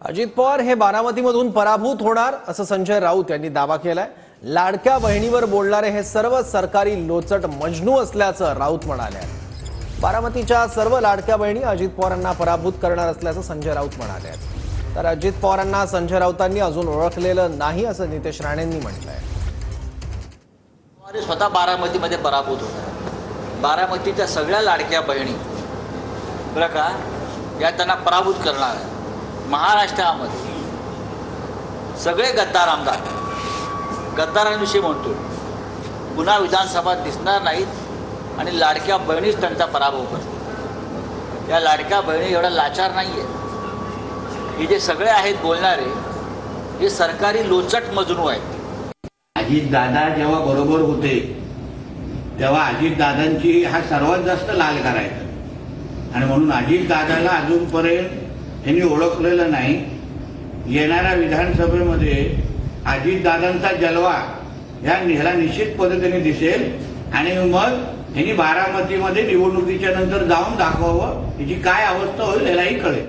अजित पवार हे बारामतीमधून पराभूत होणार असं संजय राऊत यांनी दावा केलाय। लाडक्या बहिणीवर बोलणारे हे सर्व सरकारी लोचट मजनू असल्याचं राऊत म्हणाले। बारामतीच्या सर्व लाडक्या बहिणी अजित पवारांना पराभूत करणार असल्याचं संजय राऊत म्हणाले। तर अजित पवारांना संजय राऊतांनी अजून ओळखलेलं नाही असं नितेश राणेंनी म्हटलंय। स्वतः बारामतीमध्ये पराभूत होतात। बारामतीच्या सगळ्या लाडक्या बहिणी बरं का या त्यांना पराभूत करणार आहे। महाराष्ट्रामध्ये सगळे गद्दार आमदार गद्दारांविषयी म्हणतो, पुन्हा विधानसभा दिसणार नाहीत आणि लाडक्या बहिणीच त्यांचा पराभव करतात। या लाडक्या बहिणी एवढा लाचार नाही आहे। हे जे सगळे आहेत बोलणारे हे सरकारी लोचट मजनू आहेत। अजित दादा जेव्हा बरोबर होते तेव्हा अजित दादांची हा सर्वात जास्त लाल करायचा आणि म्हणून अजित दादाला अजूनपर्यंत यांनी ओळखलेलं नाही। येणाऱ्या विधानसभेमध्ये अजित दादांचा जलवा ह्याला निश्चित पद्धतीने दिसेल आणि मग यांनी बारामतीमध्ये निवडणुकीच्या नंतर जाऊन दाखवावं याची काय अवस्था होईल यालाही कळेल।